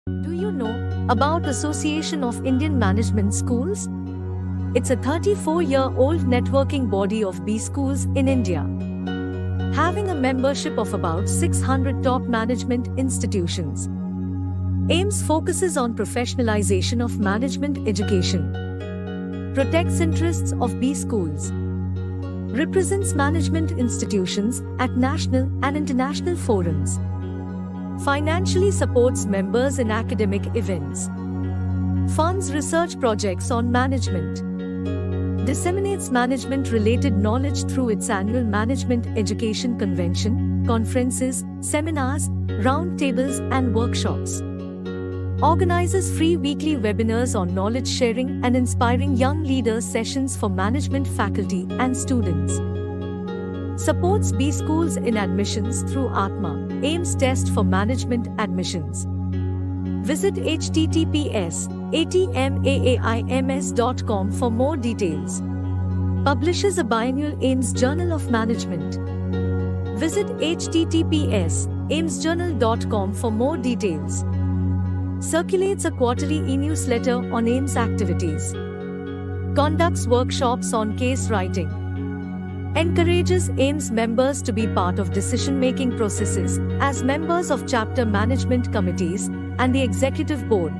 Do you know about Association of Indian Management Schools? It's a 34-year-old networking body of B schools in India, having a membership of about 600 top management institutions. AIMS focuses on professionalization of management education, protects interests of B schools, represents management institutions at national and international forums, financially supports members in academic events, funds research projects on management, disseminates management-related knowledge through its annual Management Education Convention, conferences, seminars, roundtables and workshops, organizes free weekly webinars on knowledge sharing and inspiring young leaders sessions for management faculty and students, supports B schools in admissions through Atma, AIMS test for management admissions. Visit https://atmaims.com for more details. Publishes a biannual AIMS Journal of Management. Visit https://aimsjournal.com for more details. Circulates a quarterly e-newsletter on AIMS activities. Conducts workshops on case writing. Encourages AIMS members to be part of decision-making processes as members of chapter management committees and the executive board.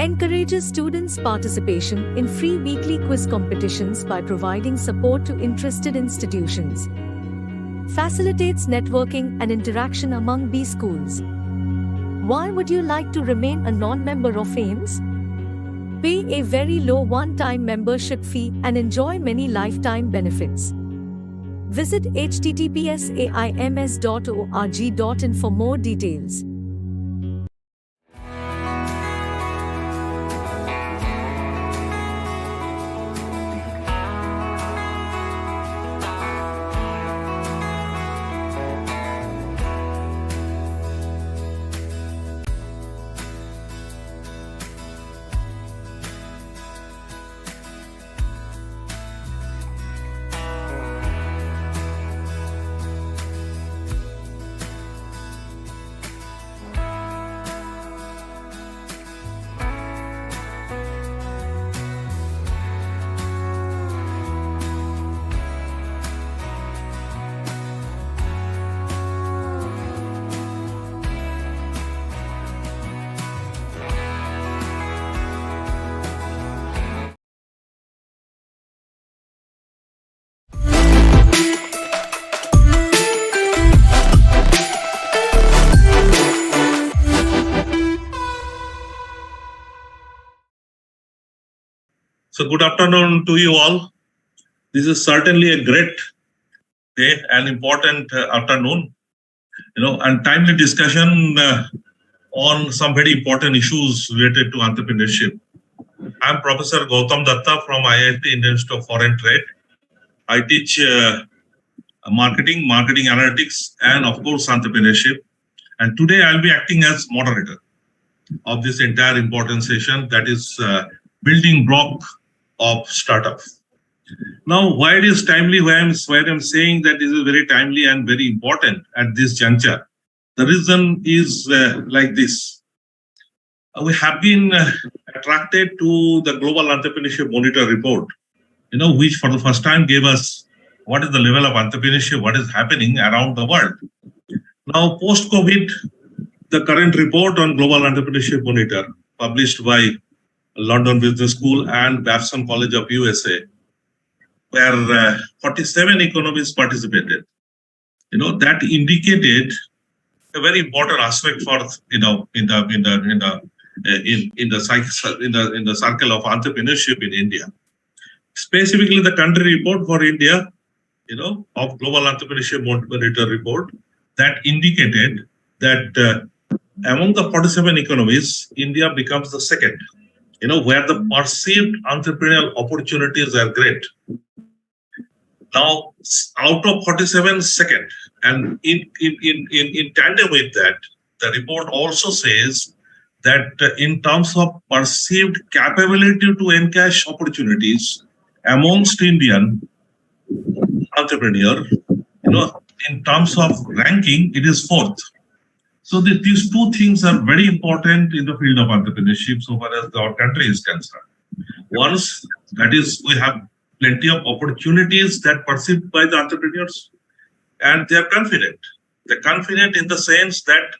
Encourages students' participation in free weekly quiz competitions by providing support to interested institutions. Facilitates networking and interaction among B schools. Why would you like to remain a non-member of AIMS? Pay a very low one-time membership fee and enjoy many lifetime benefits. Visit https://aims.org.in for more details. So good afternoon to you all. This is certainly a great day and important afternoon, and timely discussion on some very important issues related to entrepreneurship. I'm Professor Gautam Dutta from IIFT, Indian Institute of Foreign Trade. I teach marketing analytics, and of course entrepreneurship. And today I'll be acting as moderator of this entire important session, that is building block of startup. Now, why it is timely, why I'm saying that this is very timely and very important at this juncture. The reason is like this. We have been attracted to the Global Entrepreneurship Monitor report, which for the first time gave us what is the level of entrepreneurship, what is happening around the world. Now, post-COVID, the current report on Global Entrepreneurship Monitor, published by London Business School and Babson College of USA, where 47 economies participated. That indicated a very important aspect for in the circle of entrepreneurship in India. Specifically, the country report for India, of Global Entrepreneurship Monitor report, that indicated that among the 47 economies, India becomes the second, where the perceived entrepreneurial opportunities are great. Now, out of 47, second, and in tandem with that, the report also says that in terms of perceived capability to encash opportunities amongst Indian entrepreneur, in terms of ranking, it is fourth. So these two things are very important in the field of entrepreneurship so far as our country is concerned. Once, that is, we have plenty of opportunities that perceived by the entrepreneurs, and they are confident. They're confident in the sense that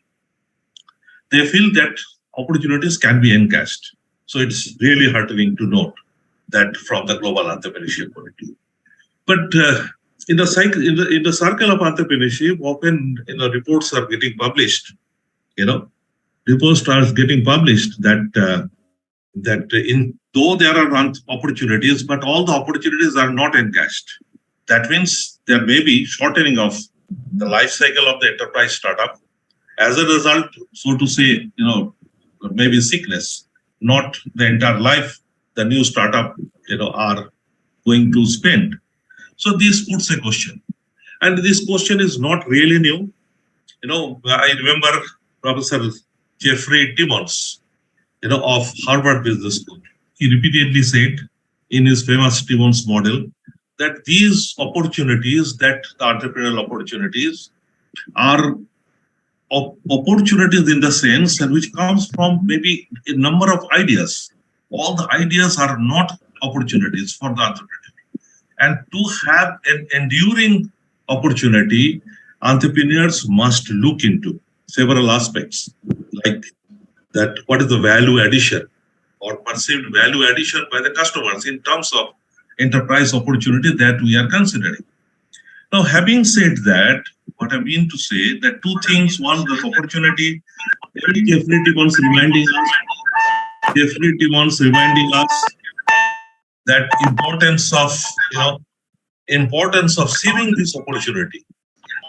they feel that opportunities can be encashed. So it's really heartening to note that from the global entrepreneurship point of view. But in the circle of entrepreneurship, often reports are getting published. Reports are getting published that though there are opportunities, but all the opportunities are not encashed. That means there may be shortening of the life cycle of the enterprise startup. As a result, so to say, maybe sickness, not the entire life the new startup, are going to spend. So this puts a question. And this question is not really new. I remember Professor Jeffrey Timmons, of Harvard Business School. He repeatedly said in his famous Timmons model that these opportunities, that the entrepreneurial opportunities, are opportunities in the sense and which comes from maybe a number of ideas. All the ideas are not opportunities for the entrepreneur. And to have an enduring opportunity, entrepreneurs must look into several aspects, like that what is the value addition or perceived value addition by the customers in terms of enterprise opportunity that we are considering. Now, having said that, what I mean to say that two things: one, the opportunity. Definitely wants reminding us that importance of seeing this opportunity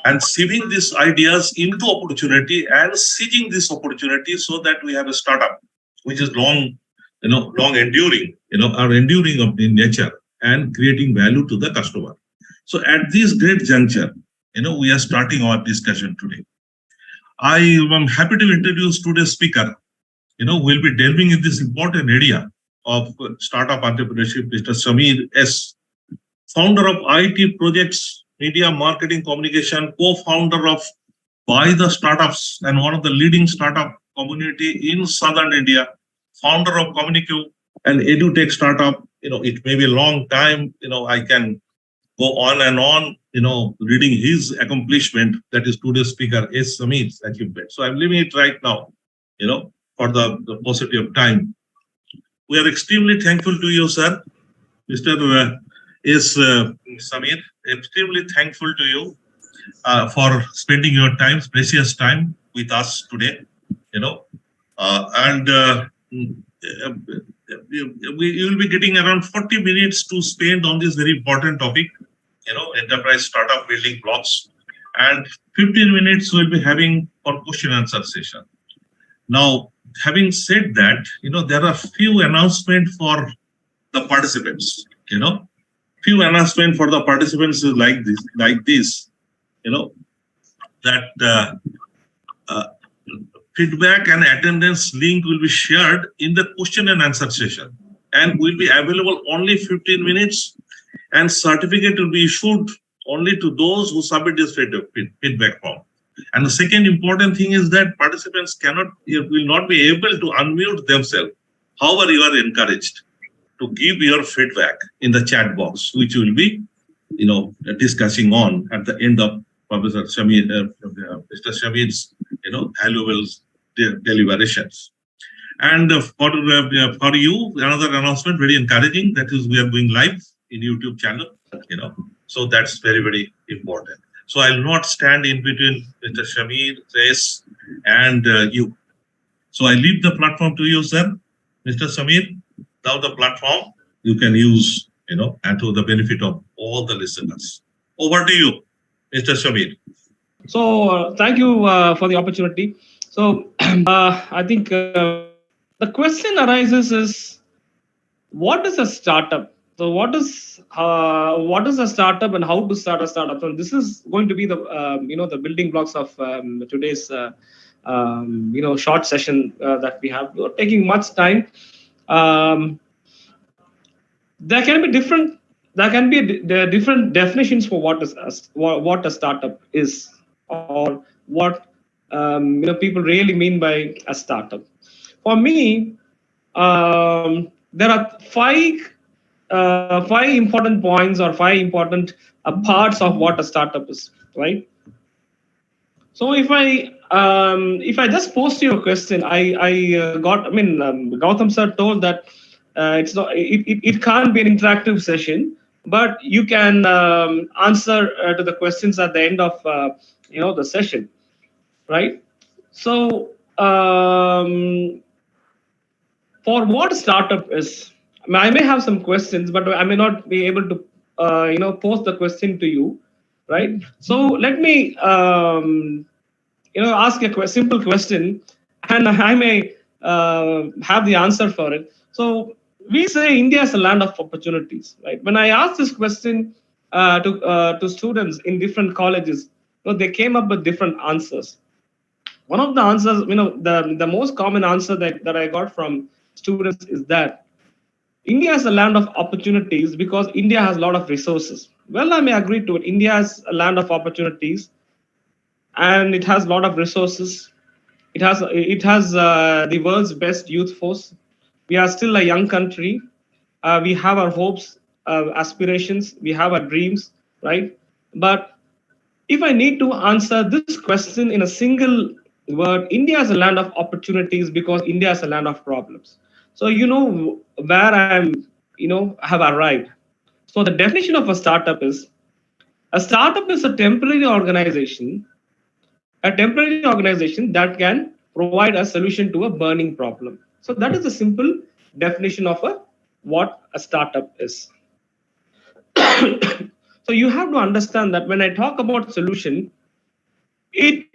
and seeing these ideas into opportunity and seizing this opportunity so that we have a startup which is long enduring, are enduring in nature and creating value to the customer. So at this great juncture, we are starting our discussion today. I am happy to introduce today's speaker. We'll be delving in this important area of startup entrepreneurship, Mr. Sameer S., founder of IT Projects, Media Marketing Communication, co-founder of By the Startups and one of the leading startup community in Southern India, founder of CogniQuo, an edutech startup. It may be a long time, I can go on and on, reading his accomplishment, that is today's speaker, S. Sameer's achievement. So I'm leaving it right now, for the paucity of time. We are extremely thankful to you, sir, Mr. S. Sameer, extremely thankful to you for spending your time, precious time with us today, we will be getting around 40 minutes to spend on this very important topic, enterprise startup building blocks, and 15 minutes we'll be having for question and answer session. Now, having said that, there are few announcements for the participants, few announcements for the participants is like this, that feedback and attendance link will be shared in the question and answer session and will be available only 15 minutes, and certificate will be issued only to those who submit this feedback form. And the second important thing is that participants will not be able to unmute themselves. However, you are encouraged to give your feedback in the chat box, which will be, discussing on at the end of Professor Sameer, Mr. Sameer's, valuable deliberations. And for you, another announcement, very encouraging, that is, we are going live in YouTube channel, so that's very, very important. So I'll not stand in between Mr. Sameer, Res, and you. So I leave the platform to you, sir. Mr. Sameer, now the platform you can use, and to the benefit of all the listeners. Over to you, Mr. Sameer. So thank you for the opportunity. So I think the question arises is, what is a startup? So what is a startup and how to start a startup? So this is going to be the the building blocks of today's short session that we have. We're taking much time. There can be different definitions for what a startup is, or what people really mean by a startup. For me, there are five important points or five important parts of what a startup is, right? So if I just post you a question, Gautam sir told that it can't be an interactive session, but you can answer to the questions at the end of the session, right? So for what startup is, I may have some questions, but I may not be able to post the question to you, right? So let me ask a simple question, and I may have the answer for it. So we say India is a land of opportunities, right? When I asked this question to students in different colleges, they came up with different answers. One of the answers, the most common answer that I got from students is that India is a land of opportunities because India has a lot of resources. Well, I may agree to it. India is a land of opportunities, and it has a lot of resources. It has the world's best youth force. We are still a young country. We have our hopes, aspirations. We have our dreams, right? But if I need to answer this question in a single word, India is a land of opportunities because India is a land of problems. So where I'm, have arrived. So the definition of a startup is a temporary organization that can provide a solution to a burning problem. So that is a simple definition of what a startup is. So you have to understand that when I talk about solution, the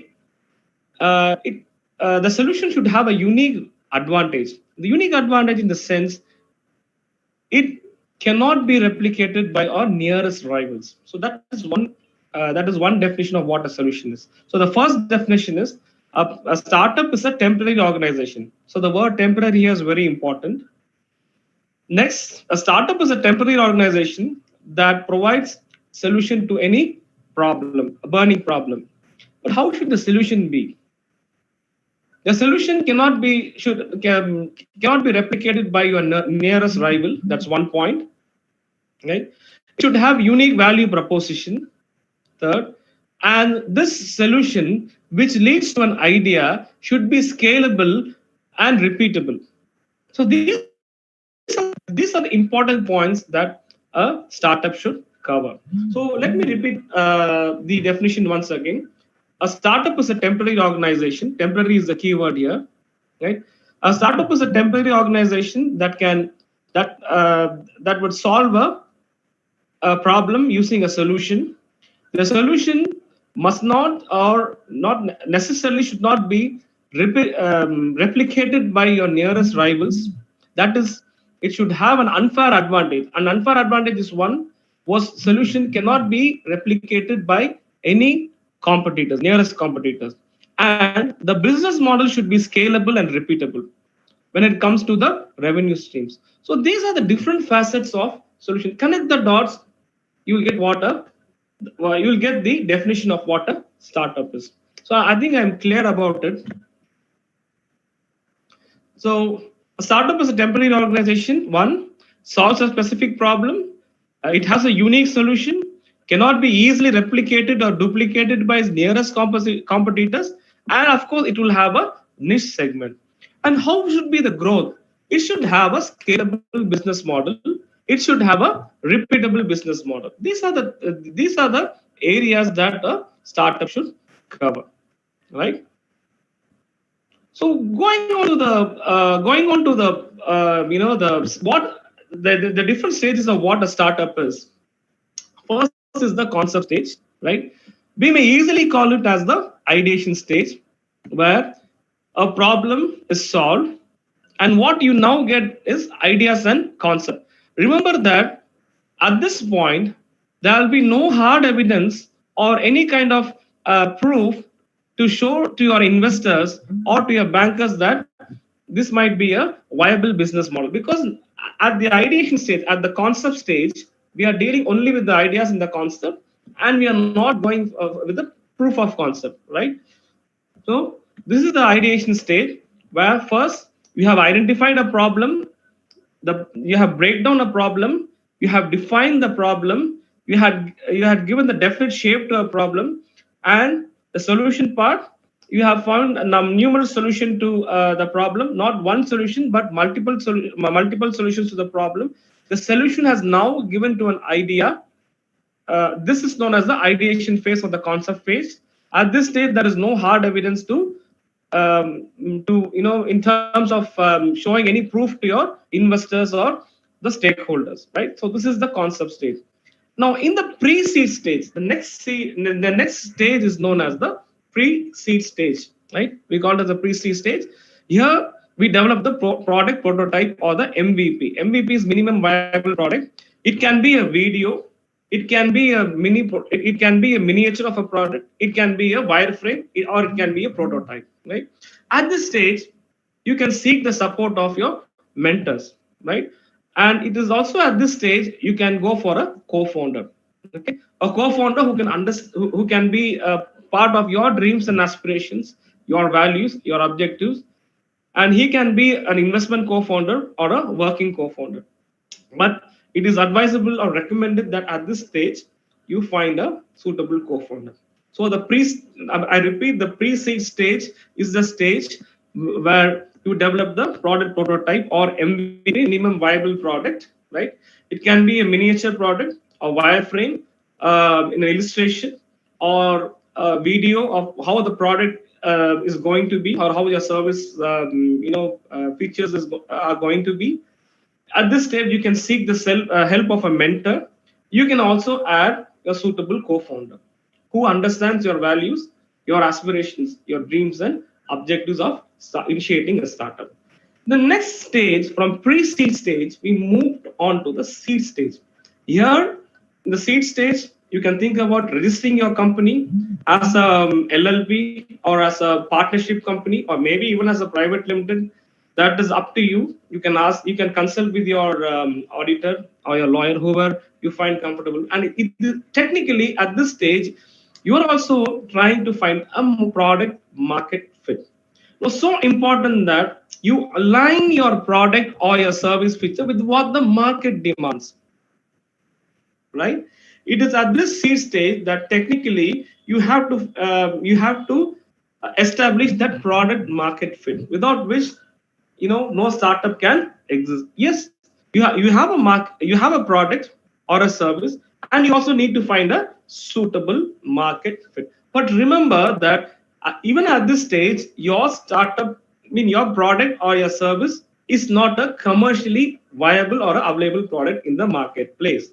solution should have a unique advantage. The unique advantage in the sense it cannot be replicated by our nearest rivals. So that is one definition of what a solution is. So the first definition is a startup is a temporary organization. So the word temporary here is very important. Next, a startup is a temporary organization that provides solution to any problem, a burning problem. But how should the solution be? The solution cannot be replicated by your nearest rival. That's one point. Right? It should have unique value proposition. Third, and this solution, which leads to an idea, should be scalable and repeatable. So these are the important points that a startup should cover. So let me repeat the definition once again. A startup is a temporary organization. Temporary is the key word here, right? A startup is a temporary organization that would solve a problem using a solution. The solution must not or not necessarily should not be replicated by your nearest rivals. That is, it should have an unfair advantage. An unfair advantage is was solution cannot be replicated by any competitors, nearest competitors. And the business model should be scalable and repeatable when it comes to the revenue streams. So these are the different facets of solution. Connect the dots, you will get you will get the definition of what a startup is. So I think I'm clear about it. So a startup is a temporary organization. One, solves a specific problem. It has a unique solution, cannot be easily replicated or duplicated by its nearest competitors. And of course, it will have a niche segment. And how should be the growth? It should have a scalable business model. It should have a repeatable business model. These are the areas that a startup should cover, right? So going on to the different stages of what a startup is. First is the concept stage, right? We may easily call it as the ideation stage, where a problem is solved, and what you now get is ideas and concept. Remember that at this point, there will be no hard evidence or any kind of proof to show to your investors or to your bankers that this might be a viable business model. Because at the ideation stage, at the concept stage, we are dealing only with the ideas in the concept, and we are not going with the proof of concept, right? So this is the ideation stage where first you have identified a problem, you have break down a problem, you have defined the problem, you had given the definite shape to a problem, and the solution part, you have found a numerous solution to the problem, not one solution but multiple solutions to the problem. The solution has now given to an idea. This is known as the ideation phase or the concept phase. At this stage, there is no hard evidence in terms of showing any proof to your investors or the stakeholders, right? So this is the concept stage. Now, in the pre-seed stage, the next stage is known as the pre-seed stage, right? We call it as the pre-seed stage. Here, we develop the product prototype or the MVP. MVP is minimum viable product. It can be a video, it can be it can be a miniature of a product, it can be a wireframe, or it can be a prototype, right? At this stage, you can seek the support of your mentors, right? And it is also at this stage you can go for a co-founder, okay? A co-founder who can who can be a part of your dreams and aspirations, your values, your objectives, and he can be an investment co-founder or a working co-founder. But it is advisable or recommended that at this stage you find a suitable co-founder. So I repeat, the pre-seed stage is the stage where you develop the product prototype or MVP, minimum viable product, right? It can be a miniature product, a wireframe, an illustration, or a video of how the product is going to be, or how your service features are going to be. At this stage, you can seek the help of a mentor. You can also add a suitable co-founder who understands your values, your aspirations, your dreams, and objectives of initiating a startup. The next stage, from pre-seed stage, we moved on to the seed stage. Here, in the seed stage, you can think about registering your company as a LLP or as a partnership company, or maybe even as a private limited. That is up to you. You can consult with your auditor or your lawyer, whoever you find comfortable. And technically, at this stage, you are also trying to find a product market fit. It was so important that you align your product or your service feature with what the market demands, right? It is at this seed stage that technically you have to establish that product market fit, without which no startup can exist. Yes, you have a product or a service, and you also need to find a suitable market fit. But remember that even at this stage, your your product or your service is not a commercially viable or available product in the marketplace.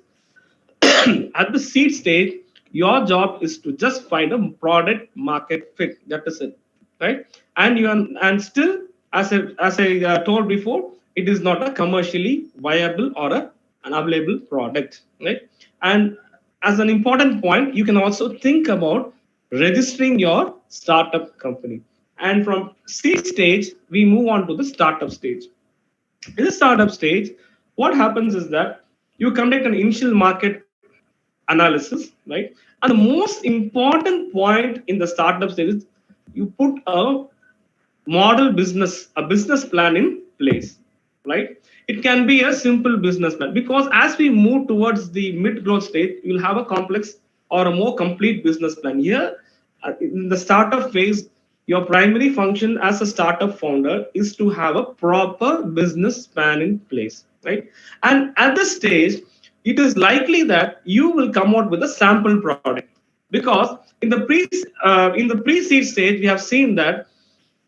At the seed stage, your job is to just find a product market fit. That is it, right? And still, as I told before, it is not a commercially viable or an available product, right? And as an important point, you can also think about registering your startup company. And from seed stage, we move on to the startup stage. In the startup stage, what happens is that you conduct an initial market analysis, right? And the most important point in the startup stage is you put a business plan in place, right? It can be a simple business plan, because as we move towards the mid-growth stage, you'll have a complex or a more complete business plan. Here, in the startup phase, your primary function as a startup founder is to have a proper business plan in place, right? And at this stage, it is likely that you will come out with a sample product, because in the pre-seed stage, we have seen that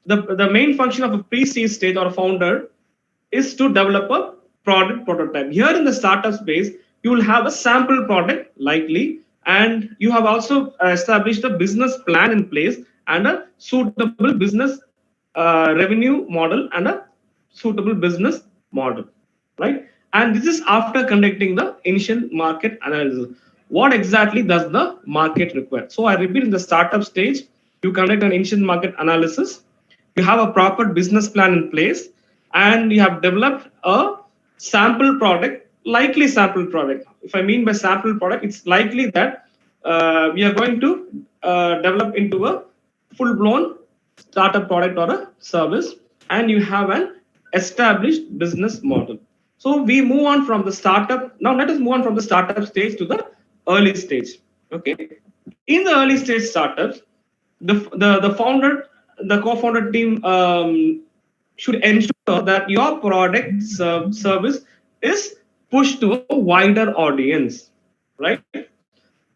the main function of a pre-seed stage or a founder is to develop a product prototype. Here in the startup space, you will have a sample product likely, and you have also established a business plan in place and a suitable business revenue model and a suitable business model, right? And this is after conducting the initial market analysis. What exactly does the market require? So I repeat, in the startup stage, you conduct an initial market analysis, you have a proper business plan in place, and you have developed a sample product, likely sample product. If I mean by sample product, it's likely that we are going to develop into a full-blown startup product or a service, and you have an established business model. So we move on from the startup. Now let us move on from the startup stage to the early stage. Okay. In the early stage startups, the founder, the co-founder team should ensure that your product service is pushed to a wider audience, right?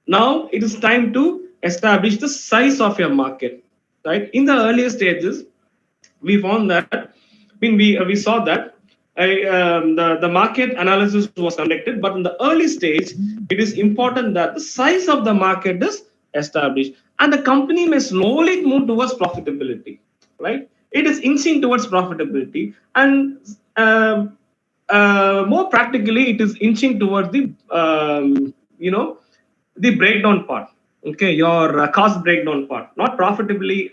Now it is time to establish the size of your market, right? In the earlier stages, we found that, we saw that the market analysis was conducted, but in the early stage, it is important that the size of the market is established, and the company may slowly move towards profitability, right? It is inching towards profitability, and more practically, it is inching towards the the breakdown part. Okay, your cost breakdown part, not profitability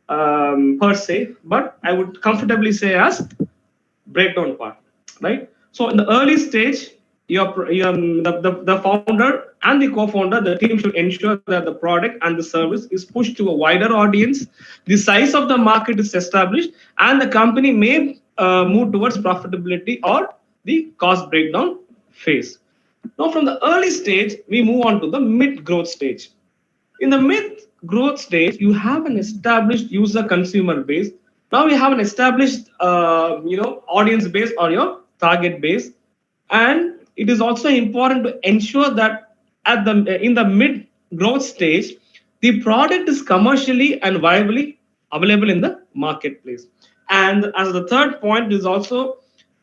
per se, but I would comfortably say as breakdown part, right? So in the early stage, the founder and the co-founder, the team should ensure that the product and the service is pushed to a wider audience, the size of the market is established, and the company may move towards profitability or the cost breakdown phase. Now, from the early stage, we move on to the mid-growth stage. In the mid-growth stage, you have an established user-consumer base. Now you have an established, audience base or your target base, and it is also important to ensure that in the mid-growth stage, the product is commercially and viably available in the marketplace. And as the third point is also,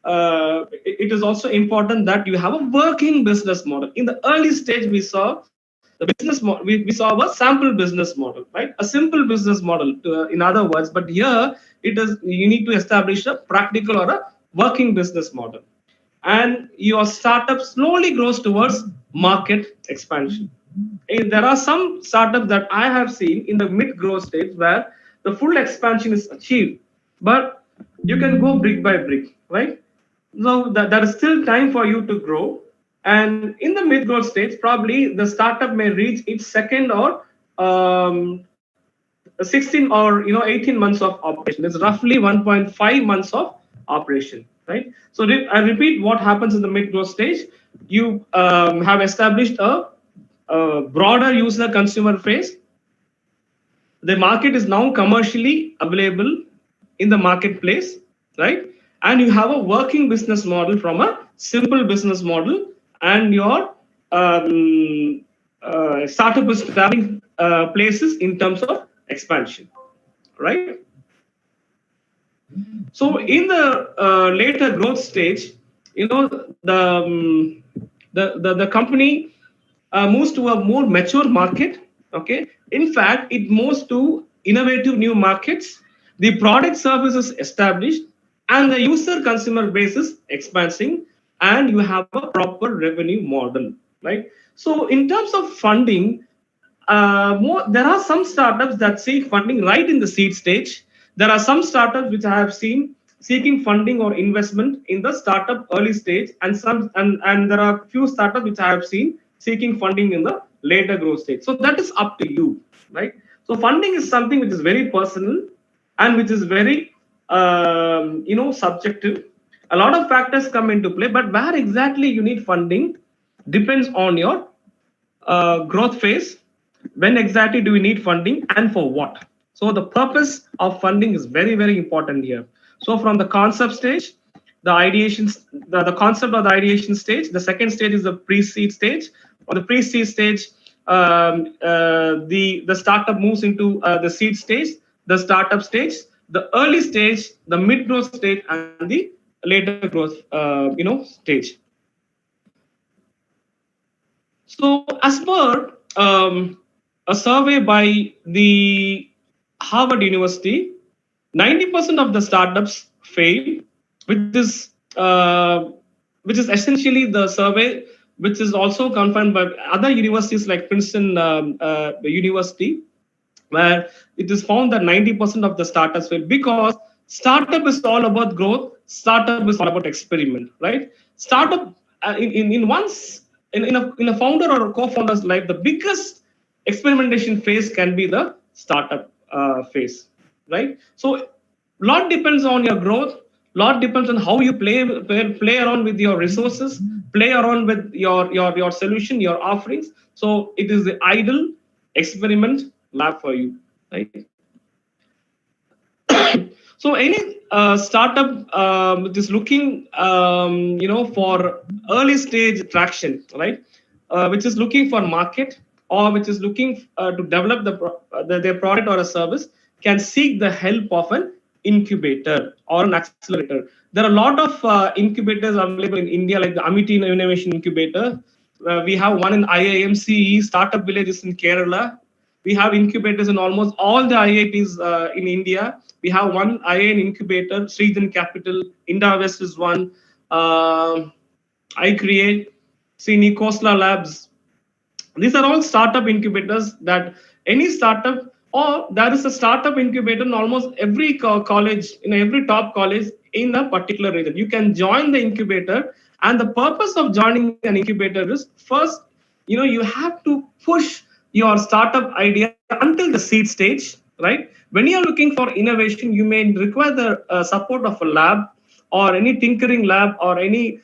it is also important that you have a working business model. In the early stage, we saw the business model. We saw a sample business model, right? A simple business model, in other words. But here, you need to establish a practical or a working business model, and your startup slowly grows towards market expansion. And there are some startups that I have seen in the mid-growth stage where the full expansion is achieved, but you can go brick by brick, right? So there is still time for you to grow. And in the mid-growth stage, probably the startup may reach its second or 16 or 18 months of operation. It's roughly 1.5 months of operation, right? So I repeat, what happens in the mid-growth stage? You have established a broader user consumer phase. The market is now commercially available in the marketplace, right? And you have a working business model from a simple business model, and your startup is traveling places in terms of expansion, right? So in the later growth stage, the company moves to a more mature market. Okay, in fact, it moves to innovative new markets. The product service is established, and the user consumer base is expanding, and you have a proper revenue model, right? So in terms of funding, there are some startups that seek funding right in the seed stage. There are some startups which I have seen seeking funding or investment in the startup early stage, and there are few startups which I have seen seeking funding in the later growth stage. So that is up to you, right? So funding is something which is very personal and which is very subjective. A lot of factors come into play, but where exactly you need funding depends on your growth phase. When exactly do we need funding and for what? So the purpose of funding is very, very important here. So from the concept stage, the ideation, the concept of the ideation stage, the second stage is the pre-seed stage. On the pre-seed stage, the startup moves into the seed stage, the startup stage, the early stage, the mid-growth stage, and the later growth stage. So as per a survey by the Harvard University, 90% of the startups fail, which is essentially the survey which is also confirmed by other universities like Princeton University, where it is found that 90% of the startups fail because startup is all about growth, startup is all about experiment, right? Startup in a founder or a co-founder's life, the biggest experimentation phase can be the startup phase, right? So lot depends on your growth, lot depends on how you play around with your resources, play around with your solution, your offerings. So it is the ideal experiment lab for you, right? So any startup which is looking for early stage traction, right, which is looking for market, or which is looking to develop their product or a service, can seek the help of an incubator or an accelerator. There are a lot of incubators available in India, like the Amity Innovation Incubator. We have one in IIMCE, Startup Villages in Kerala. We have incubators in almost all the IITs in India. We have one IIN incubator, Srijan Capital, Indavest is one, iCreate, Sini, Khosla Labs. These are all startup incubators that any startup, or there is a startup incubator in almost every college, in every top college in a particular region. You can join the incubator, and the purpose of joining an incubator is, first, you have to push your startup idea until the seed stage, right? When you are looking for innovation, you may require the support of a lab, or any tinkering lab, or any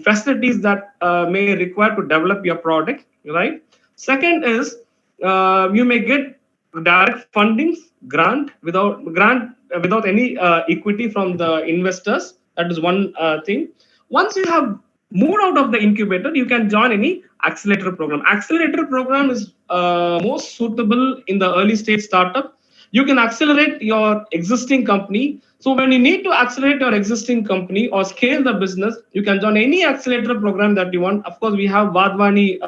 facilities that may require to develop your product, right? Second is, you may get direct fundings, without any equity from the investors. That is one thing. Once you have moved out of the incubator, you can join any accelerator program. Accelerator program is most suitable in the early stage startup. You can accelerate your existing company. So when you need to accelerate your existing company or scale the business, you can join any accelerator program that you want. Of course, we have Vadvani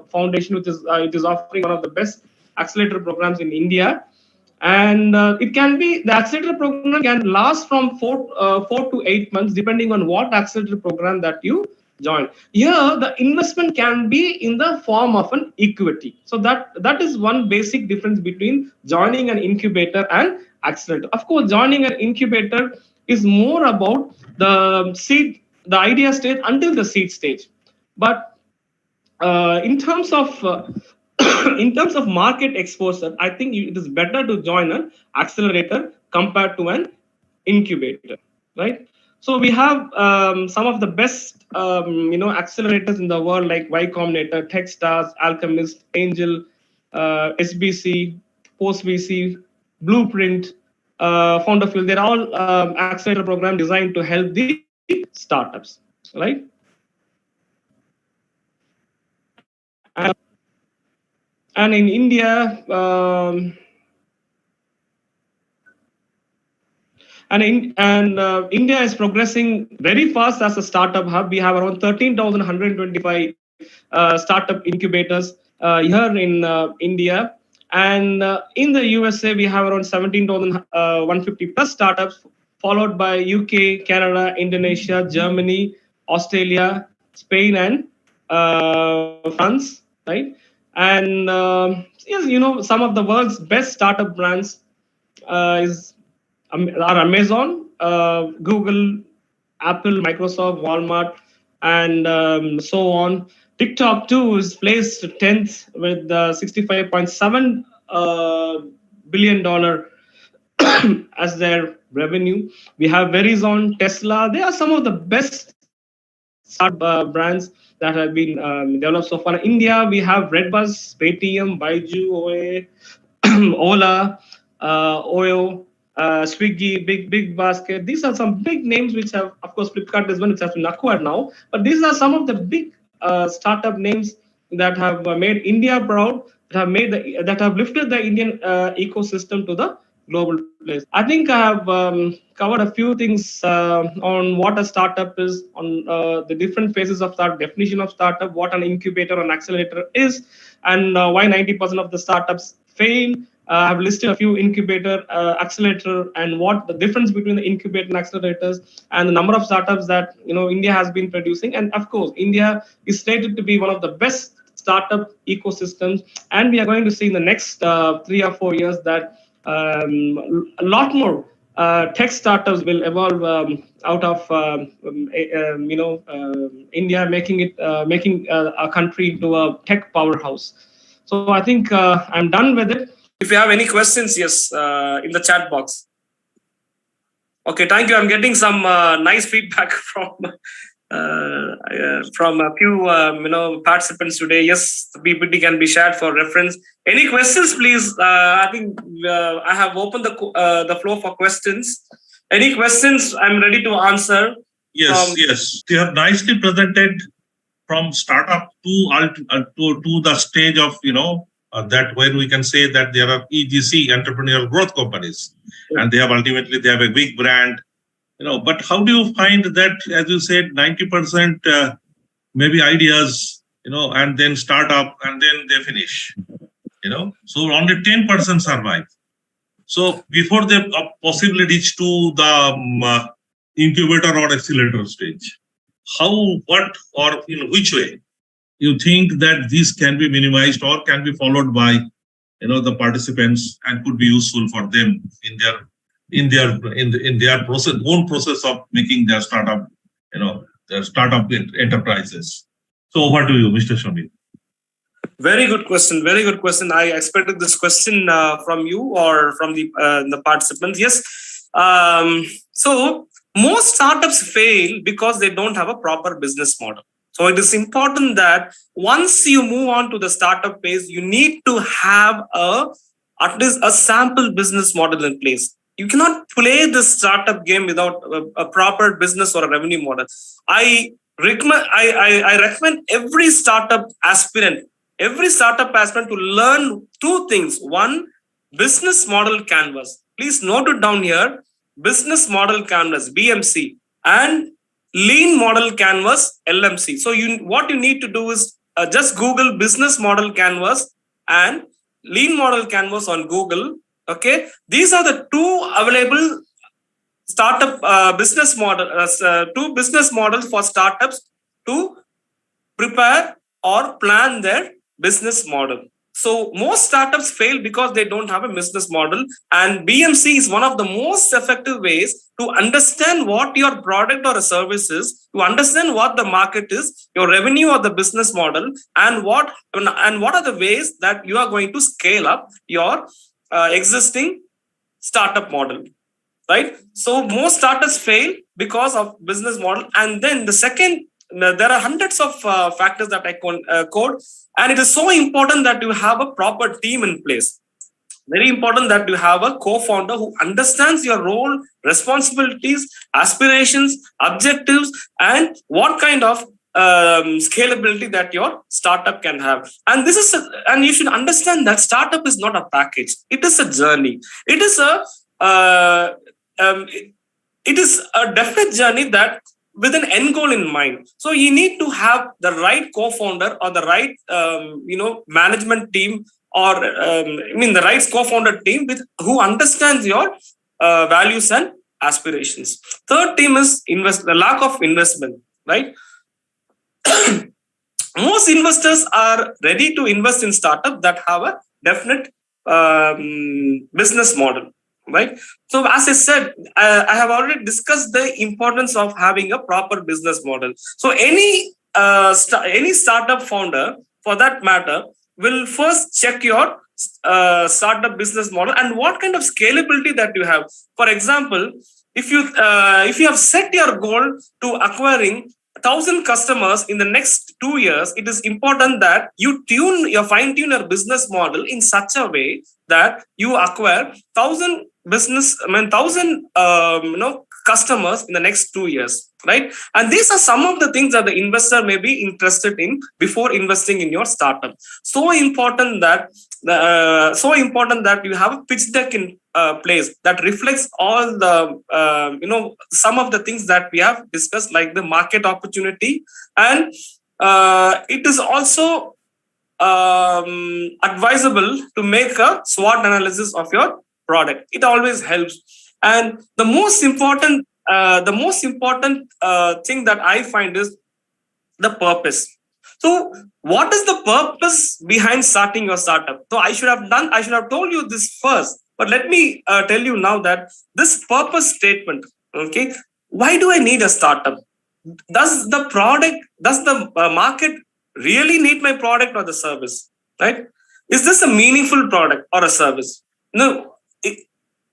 Foundation, which is offering one of the best accelerator programs in India. And it can be, the accelerator program can last from 4 to 8 months, depending on what accelerator program that you join. Here, the investment can be in the form of an equity. So that is one basic difference between joining an incubator and accelerator. Of course, joining an incubator is more about the idea stage until the seed stage. But in terms of in terms of market exposure, I think it is better to join an accelerator compared to an incubator, right? So we have some of the best accelerators in the world, like Y Combinator, Techstars, Alchemist, Angel, SBC, Post VC, Blueprint, Founderfield. They're all accelerator programs designed to help the startups, right? And in India, India is progressing very fast as a startup hub. We have around 13,125 startup incubators here in India. And in the USA, we have around 17,150 plus startups, followed by UK, Canada, Indonesia, Germany, Australia, Spain, and France, right? And yes, some of the world's best startup brands are Amazon, Google, Apple, Microsoft, Walmart, and so on. TikTok too is placed 10th with $65.7 billion as their revenue. We have Verizon, Tesla. They are some of the best startup brands that have been developed so far. In India, we have Redbus, Paytm, Baiju, Ola, Oyo, Swiggy, Big Basket. These are some big names which have, of course, Flipkart is one which has been acquired now. But these are some of the big startup names that have made India proud, that have lifted the Indian ecosystem to the global place. I think I have covered a few things on what a startup is, on the different phases of startup, definition of startup, what an incubator or an accelerator is, and why 90% of the startups fail. I've listed a few incubator, accelerator, and what the difference between the incubator and accelerators, and the number of startups that India has been producing. And of course, India is slated to be one of the best startup ecosystems, and we are going to see in the next 3 or 4 years that a lot more tech startups will evolve out of India, making a country into a tech powerhouse. So I think I'm done with it. If you have any questions, yes, in the chat box. Okay, thank you. I'm getting some nice feedback from a few participants today. Yes, the PPT can be shared for reference. Any questions, please? I think I have opened the floor for questions. Any questions? I'm ready to answer. Yes, yes. You have nicely presented from startup to the stage of that where we can say that there are EGC, entrepreneurial growth companies, and they have a big brand. But how do you find that, as you said, 90% maybe ideas, and then start up and then they finish, so only 10% survive. So before they possibly reach to the incubator or accelerator stage, what, or in which way you think that this can be minimized or can be followed by, the participants and could be useful for them in their own process of making their startup, their startup enterprises. So over to you, Mr. Shamir. Very good question. Very good question. I expected this question from you or from the participants. Yes. So most startups fail because they don't have a proper business model. So it is important that once you move on to the startup phase, you need to have at least a sample business model in place. You cannot play the startup game without a proper business or a revenue model. I recommend every startup aspirant to learn two things. One, business model canvas. Please note it down here. Business model canvas, BMC, and lean model canvas, LMC. So what you need to do is just Google business model canvas and lean model canvas on Google. Okay, these are the two available startup business model, two business models for startups to prepare or plan their business model. So most startups fail because they don't have a business model, and BMC is one of the most effective ways to understand what your product or a service is, to understand what the market is, your revenue or the business model, and what are the ways that you are going to scale up your existing startup model. Right? So most startups fail because of business model. And then the second, there are hundreds of factors that I code, and it is so important that you have a proper team in place. Very important that you have a co-founder who understands your role, responsibilities, aspirations, objectives, and what kind of scalability that your startup can have. And and you should understand that startup is not a package. It is a journey. It is a definite journey that with an end goal in mind. So you need to have the right co-founder or the right management team, or the right co-founder team who understands your values and aspirations. Third team is the lack of investment, right? Most investors are ready to invest in startups that have a definite business model. Right. So as I said, I have already discussed the importance of having a proper business model. So any startup founder, for that matter, will first check your startup business model and what kind of scalability that you have. For example, if you have set your goal to acquiring 1,000 customers in the next 2 years, it is important that you fine-tune your business model in such a way that you acquire 1,000 customers in the next 2 years, right? And these are some of the things that the investor may be interested in before investing in your startup. So important that you have a pitch deck in place that reflects all the some of the things that we have discussed, like the market opportunity, and it is also advisable to make a SWOT analysis of your product. It always helps. And the most important thing that I find is the purpose. So what is the purpose behind starting your startup? So I should have told you this first, but let me tell you now that this purpose statement, okay, why do I need a startup? Does the market really need my product or the service, right? Is this a meaningful product or a service? No.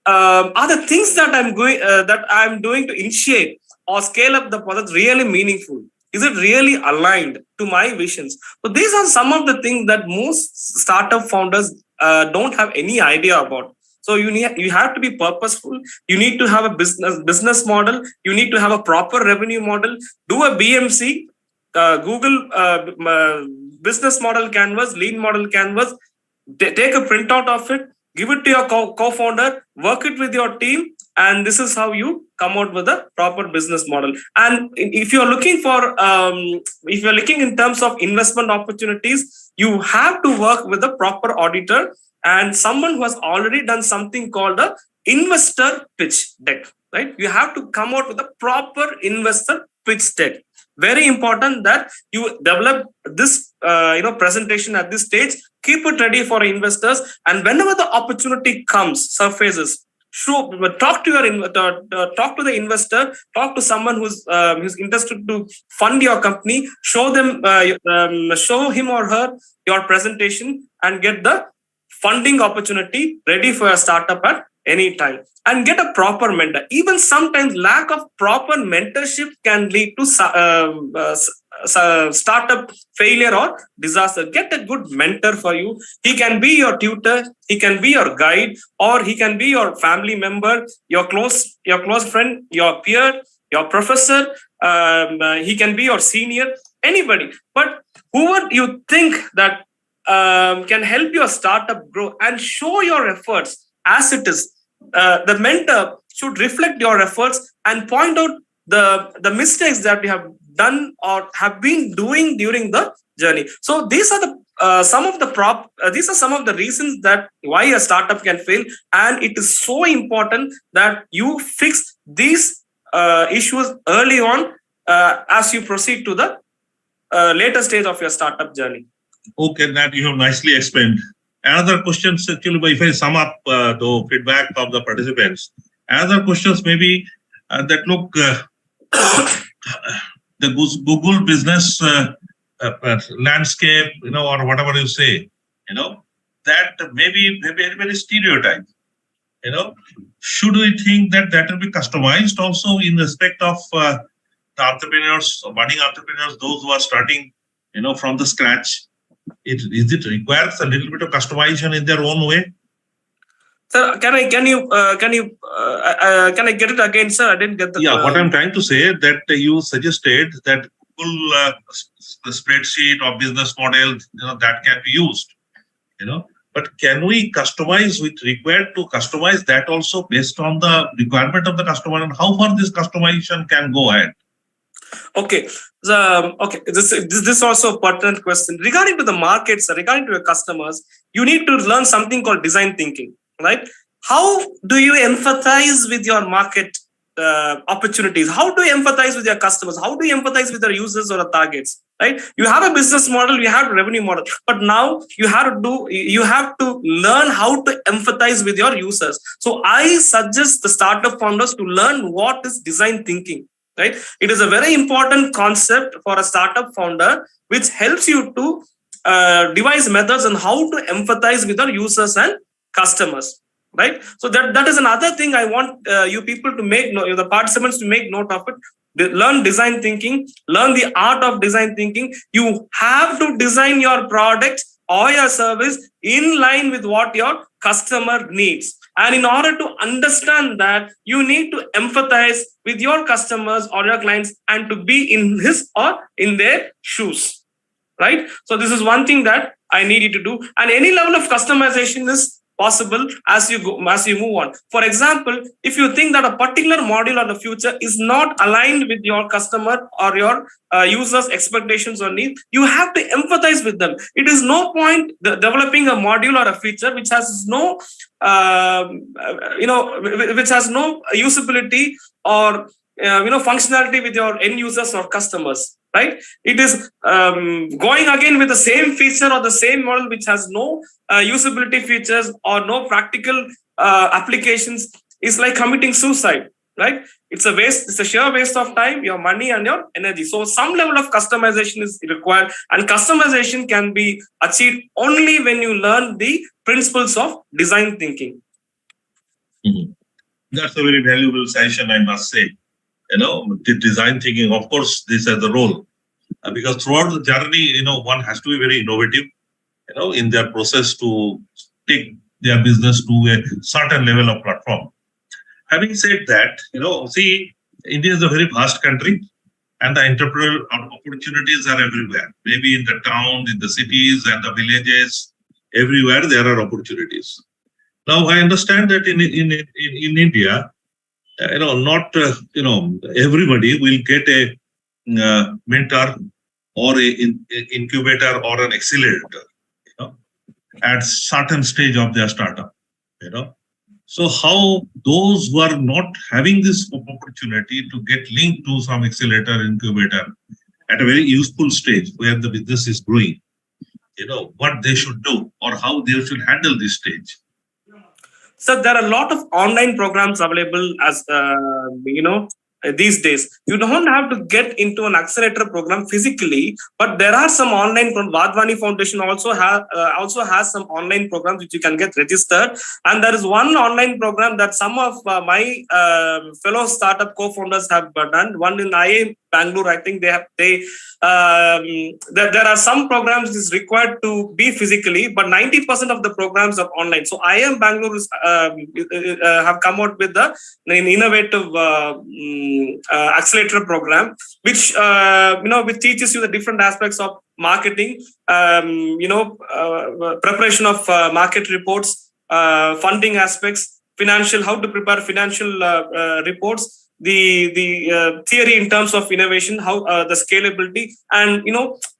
Are the things that I'm doing to initiate or scale up the product really meaningful? Is it really aligned to my visions? So these are some of the things that most startup founders don't have any idea about. So you have to be purposeful. You need to have a business model. You need to have a proper revenue model. Do a BMC, Google business model canvas, lean model canvas. Take a printout of it, give it to your co-founder, work it with your team, and this is how you come out with a proper business model. And if you're looking in terms of investment opportunities, you have to work with a proper auditor and someone who has already done something called a investor pitch deck, right? You have to come out with a proper investor pitch deck. Very important that you develop this presentation at this stage. Keep it ready for investors, and whenever the opportunity surfaces, talk to the investor, talk to someone who's interested to fund your company. Show him or her your presentation and get the funding opportunity ready for a startup at any time. And get a proper mentor. Even sometimes lack of proper mentorship can lead to startup failure or disaster. Get a good mentor for you. He can be your tutor, he can be your guide, or he can be your family member, your close friend, your peer, your professor. He can be your senior, anybody. But whoever you think that can help your startup grow and show your efforts as it is. The mentor should reflect your efforts and point out the mistakes that you have done or have been doing during the journey. So these are some of the reasons that why a startup can fail, and it is so important that you fix these issues early on as you proceed to the later stage of your startup journey. Okay, that you have nicely explained. Another question, actually, if I sum up the feedback of the participants, another questions maybe that look, the Google business landscape, or whatever you say, that maybe very, very stereotype. Should we think that will be customized also in respect of the entrepreneurs, budding entrepreneurs, those who are starting, from the scratch? It requires a little bit of customization in their own way. Sir, can I get it again, sir? I didn't get the. Yeah, what I'm trying to say that you suggested that Google spreadsheet or business model, that can be used, But can we customize? With required to customize that also based on the requirement of the customer, and how far this customization can go ahead? Okay. This is also a pertinent question. Regarding to the markets, regarding to your customers, you need to learn something called design thinking, right? How do you empathize with your market opportunities? How do you empathize with your customers? How do you empathize with your users or targets, right? You have a business model, you have a revenue model, but now you have to learn how to empathize with your users. So I suggest the startup founders to learn what is design thinking. Right? It is a very important concept for a startup founder, which helps you to devise methods on how to empathize with our users and customers. Right? So that is another thing I want you people to make note, the participants to make note of it. Learn design thinking, learn the art of design thinking. You have to design your product or your service in line with what your customer needs. And in order to understand that, you need to empathize with your customers or your clients and to be in his or in their shoes, right? So this is one thing that I need you to do. And any level of customization is possible as you move on. For example, if you think that a particular module or the future is not aligned with your customer or your users' expectations or needs, you have to empathize with them. It is no point developing a module or a feature which has no usability or functionality with your end users or customers, right? It is going again with the same feature or the same model which has no usability features or no practical applications is like committing suicide. right? It's a waste. It's a sheer waste of time, your money, and your energy. So some level of customization is required, and customization can be achieved only when you learn the principles of design thinking. That's a very valuable session, I must say. The design thinking, of course, this has a role. Because throughout the journey, one has to be very innovative, in their process to take their business to a certain level of platform. Having said that, see, India is a very vast country and the entrepreneurial opportunities are everywhere. Maybe in the towns, in the cities and the villages, everywhere there are opportunities. Now, I understand that in India, not, everybody will get a mentor or a incubator or an accelerator, at certain stage of their startup, So how those who are not having this opportunity to get linked to some accelerator, incubator at a very useful stage where the business is growing, what they should do or how they should handle this stage? So there are a lot of online programs available as, these days. You don't have to get into an accelerator program physically, but there are some online from Vadvani Foundation also has some online programs which you can get registered. And there is one online program that some of my fellow startup co-founders have done. One in IIFT Bangalore, I think there are some programs is required to be physically, but 90% of the programs are online. So IIFT Bangalore have come out with an innovative accelerator program, which which teaches you the different aspects of marketing, preparation of market reports, funding aspects, financial, how to prepare financial reports, the theory in terms of innovation, how the scalability, and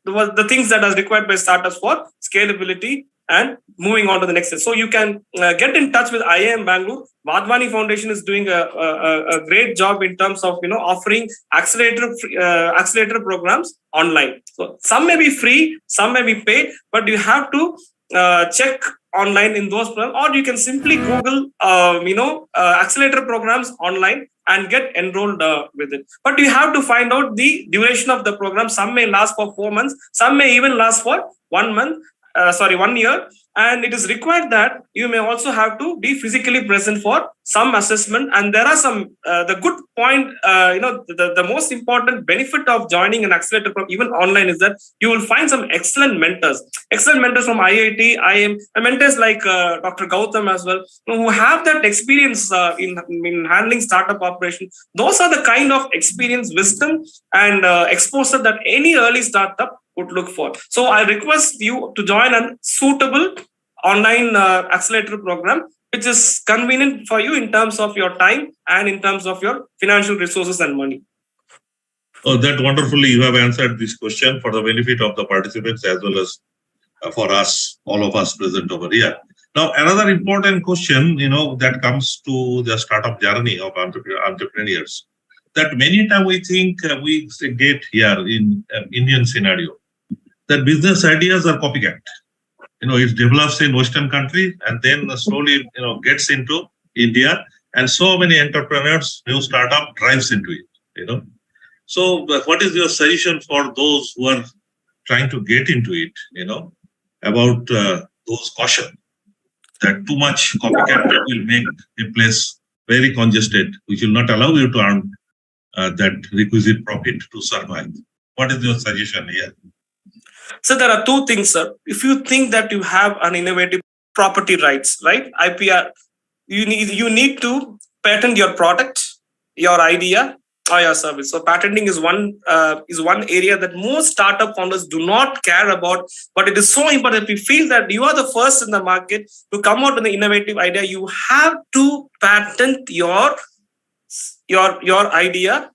the things that are required by startups for scalability and moving on to the next step. So you can get in touch with IIM Bangalore. Vadvani Foundation is doing a great job in terms of offering accelerator programs online. So some may be free, some may be paid, but you have to check online in those programs, or you can simply Google accelerator programs online and get enrolled with it. But you have to find out the duration of the program. Some may last for 4 months, some may even last for 1 month. 1 year, and it is required that you may also have to be physically present for some assessment. And there are some the good point, the most important benefit of joining an accelerator program even online is that you will find some excellent mentors from IIT, IIM, and mentors like Dr. Gautam as well, who have that experience in handling startup operation. Those are the kind of experience, wisdom, and exposure that any early startup would look for. So I request you to join a suitable online accelerator program, which is convenient for you in terms of your time and in terms of your financial resources and money. Oh, that wonderfully you have answered this question for the benefit of the participants as well as for us, all of us present over here. Now, another important question, that comes to the startup journey of entrepreneurs, that many times we think we get here in Indian scenario, that business ideas are copycat. It develops in Western country and then slowly, gets into India, and so many entrepreneurs, new startup drives into it, So what is your suggestion for those who are trying to get into it, about those caution that too much copycat will make a place very congested, which will not allow you to earn that requisite profit to survive? What is your suggestion here? So there are two things, sir. If you think that you have an innovative property rights, right, IPR, you need to patent your product, your idea, or your service. So patenting is one area that most startup founders do not care about, but it is so important. If you feel that you are the first in the market to come out with an innovative idea, you have to patent your idea,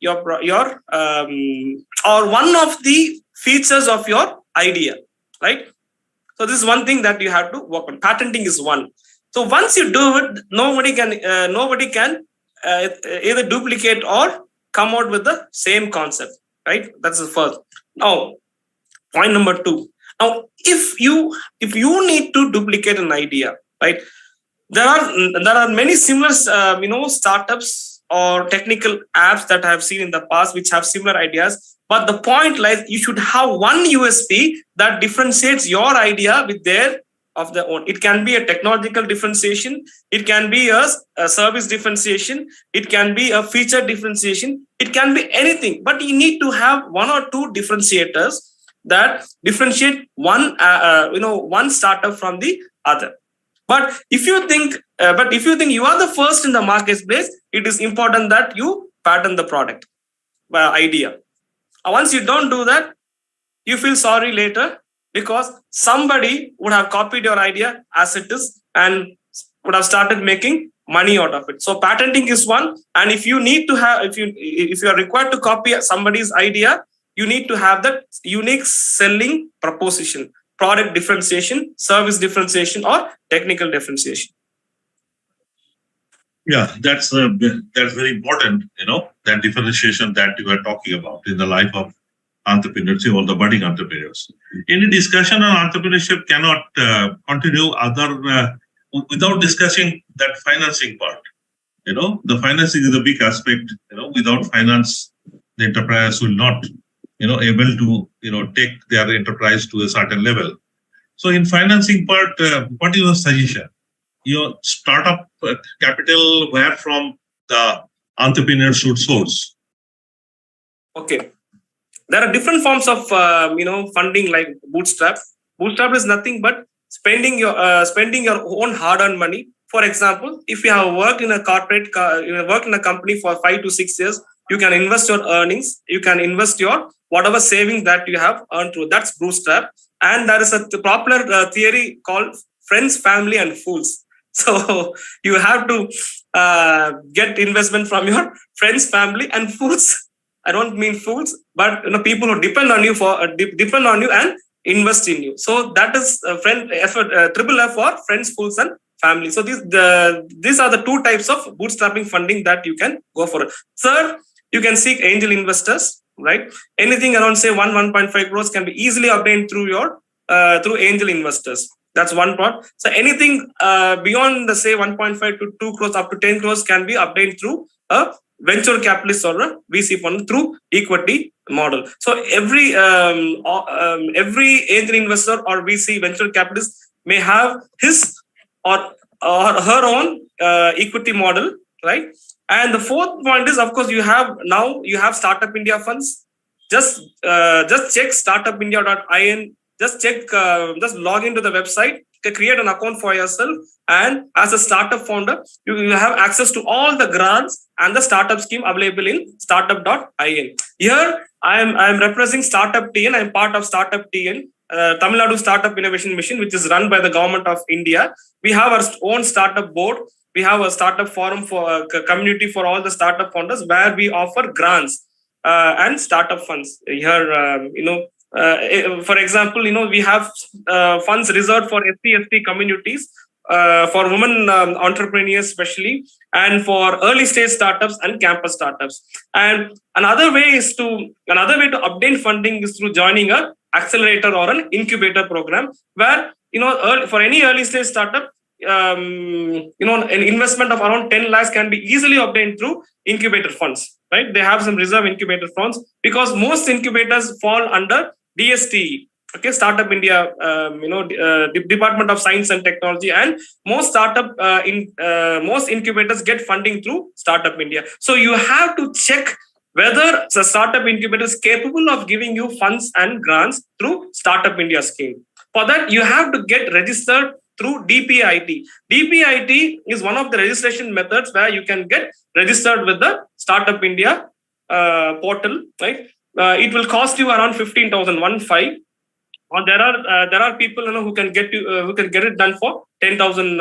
or one of the features of your idea, right? So this is one thing that you have to work on. Patenting is one. So once you do it, nobody can either duplicate or come out with the same concept, right? That's the first. Now, point number two. Now, if you need to duplicate an idea, right? There are many similar startups or technical apps that I have seen in the past which have similar ideas. But the point lies, you should have one USP that differentiates your idea with of their own. It can be a technological differentiation. It can be a service differentiation. It can be a feature differentiation. It can be anything. But you need to have one or two differentiators that differentiate one startup from the other. But if you think you are the first in the marketplace, it is important that you patent the product idea. Once you don't do that, you feel sorry later because somebody would have copied your idea as it is and would have started making money out of it. So patenting is one, and if you are required to copy somebody's idea, you need to have that unique selling proposition, product differentiation, service differentiation, or technical differentiation. Yeah, that's very important, that differentiation that you are talking about in the life of entrepreneurs or the budding entrepreneurs. Any discussion on entrepreneurship cannot continue without discussing that financing part. The financing is a big aspect. Without finance, the enterprise will not, able to, take their enterprise to a certain level. So in financing part, what is your suggestion? Your startup capital, where from the entrepreneur should source? Okay. There are different forms of funding like bootstrap. Bootstrap is nothing but spending your own hard-earned money. For example, if you have worked in a worked in a company for 5 to 6 years, you can invest your earnings. You can invest your whatever savings that you have earned through. That's bootstrap. And there is a popular theory called friends, family, and fools. So you have to get investment from your friends, family, and fools. I don't mean fools, but people who depend on you and invest in you. So that is triple F for friends, fools, and family. So these are the two types of bootstrapping funding that you can go for. Third, you can seek angel investors, right? Anything around say 1.5 crores can be easily obtained through through angel investors. That's one part. So anything beyond the say 1.5 to 2 crores up to 10 crores can be obtained through a venture capitalist or a VC fund through equity model. So every angel investor or VC venture capitalist may have his or her own equity model, right? And the fourth point is, of course, you have Startup India funds. Just check startupindia.in. Just log into the website, create an account for yourself, and as a startup founder, you will have access to all the grants and the startup scheme available in startup.in. Here, I am representing Startup TN. I am part of Startup TN, Tamil Nadu Startup Innovation Mission, which is run by the government of India. We have our own startup board. We have a startup forum for community for all the startup founders, where we offer grants and startup funds. Here, for example, we have funds reserved for SC/ST communities, for women entrepreneurs especially, and for early stage startups and campus startups. And another way to obtain funding is through joining a accelerator or an incubator program, where for any early stage startup, an investment of around 10 lakhs can be easily obtained through incubator funds, right? They have some reserve incubator funds because most incubators fall under DSTE, okay, Startup India, Department of Science and Technology, and most most incubators get funding through Startup India. So you have to check whether the startup incubator is capable of giving you funds and grants through Startup India scheme. For that, you have to get registered through DPIT. DPIT is one of the registration methods where you can get registered with the Startup India portal, right? It will cost you around 15,000. Or there are people who can get it done for 10,000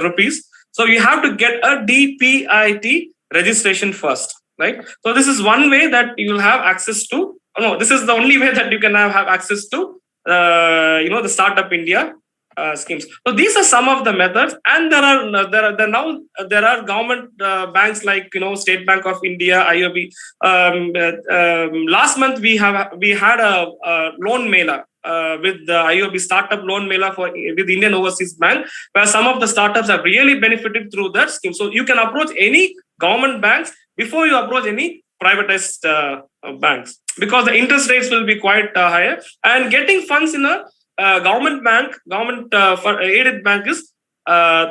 rupees. So you have to get a DPIT registration first, right? So this is one way that you will have access to. This is the only way that you can have access to the Startup India schemes. So these are some of the methods, and there are government banks like State Bank of India, IOB. Last month we had a loan mailer with the IOB startup loan mailer with Indian Overseas Bank, where some of the startups have really benefited through that scheme. So you can approach any government banks before you approach any privatized banks, because the interest rates will be quite higher, and getting funds in a government bank, government for aided bank is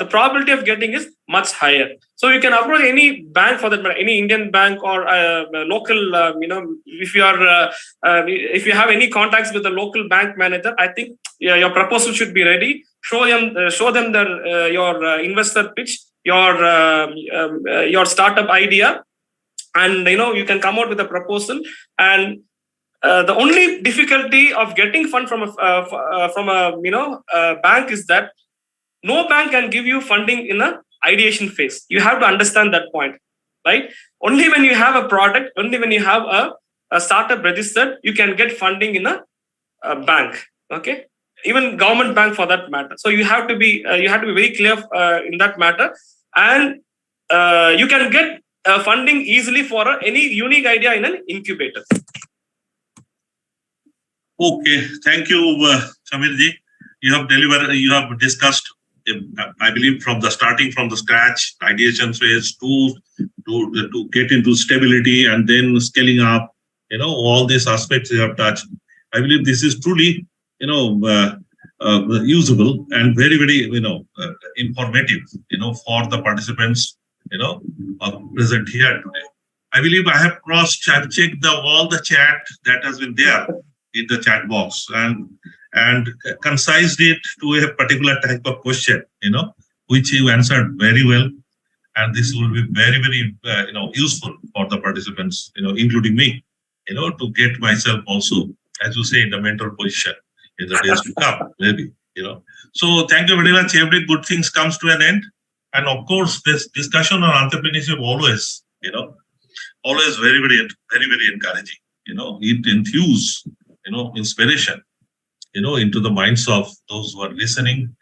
the probability of getting is much higher. So you can approach any bank for that matter, any Indian bank or local. If you are if you have any contacts with the local bank manager, I think your proposal should be ready. Show them your investor pitch, your startup idea, and you can come out with a proposal. And the only difficulty of getting fund from a bank is that no bank can give you funding in a ideation phase. You have to understand that point, right? Only when you have a product, only when you have a startup registered, you can get funding in a bank. Okay, even government bank for that matter. So you have to be very clear in that matter, and you can get funding easily for any unique idea in an incubator. Okay, thank you, Samirji. You have discussed, I believe, from the scratch, ideation phase to get into stability and then scaling up. All these aspects you have touched. I believe this is truly, usable and very, very, informative, for the participants, present here today. I believe I have checked all the chat that has been there in the chat box and concised it to a particular type of question, which you answered very well. And this will be very, very, useful for the participants, including me, to get myself also, as you say, in the mentor position in the days to come, maybe, So thank you very much. Every good things comes to an end. And of course, this discussion on entrepreneurship always, always very, very, very, very encouraging. It infuses, inspiration, into the minds of those who are listening.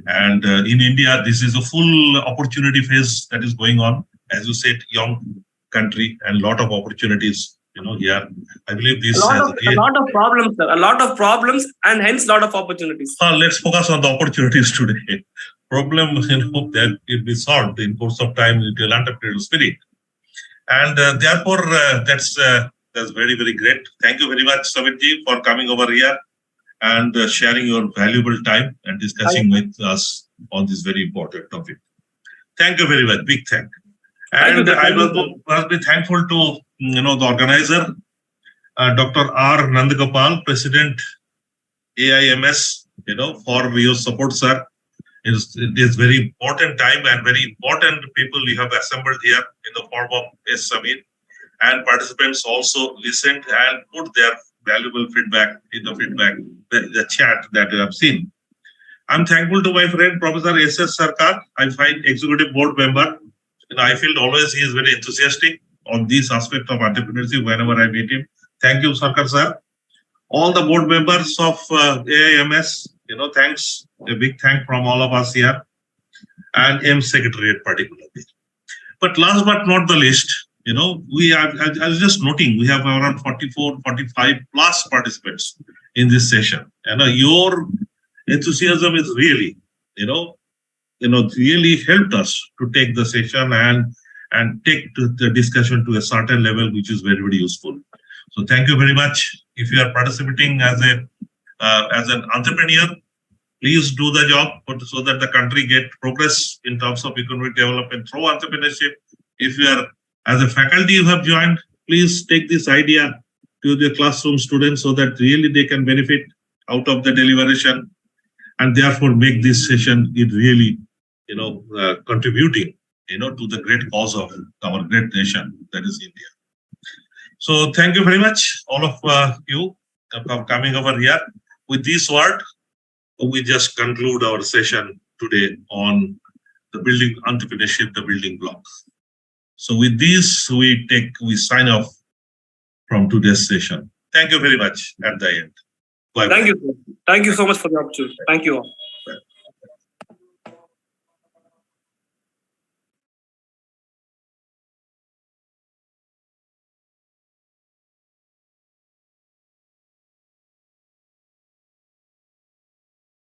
And in India, this is a full opportunity phase that is going on. As you said, young country and lot of opportunities, here. I believe this a lot of problems, sir. A lot of problems, and hence lot of opportunities. Let's focus on the opportunities today. Problem, that will be solved in course of time with your entrepreneurial spirit. And therefore, that's very, very great. Thank you very much, Samitji, for coming over here and sharing your valuable time and discussing with us on this very important topic. Thank you very much. Big thank. And I must be thankful to the organizer, Dr. R. Nandagopal, President, AIMS, for your support, sir. It is very important time and very important people you have assembled here in the form of a summit, and participants also listened and put their valuable feedback in the chat that you have seen. I'm thankful to my friend Professor S.S. Sarkar. I find executive board member, and I feel always he is very enthusiastic on this aspect of entrepreneurship whenever I meet him. Thank you, Sarkar sir. All the board members of AIMS, thanks, a big thank from all of us here, and M Secretariat particularly. But last but not the least, I was just noting, we have around 44, 45 plus participants in this session. Your enthusiasm is really, really helped us to take the session and take the discussion to a certain level, which is very, very useful. So thank you very much. If you are participating as an entrepreneur, please do the job so that the country get progress in terms of economic development through entrepreneurship. If you are as a faculty you have joined, please take this idea to the classroom students so that really they can benefit out of the deliberation, and therefore make this session it really, contributing, to the great cause of our great nation, that is India. So thank you very much, all of you, for coming over here. With this word, we just conclude our session today on the building entrepreneurship, the building blocks. So with this, we sign off from today's session. Thank you very much at the end. Bye. Thank you. Thank you so much for the opportunity. Thank you all.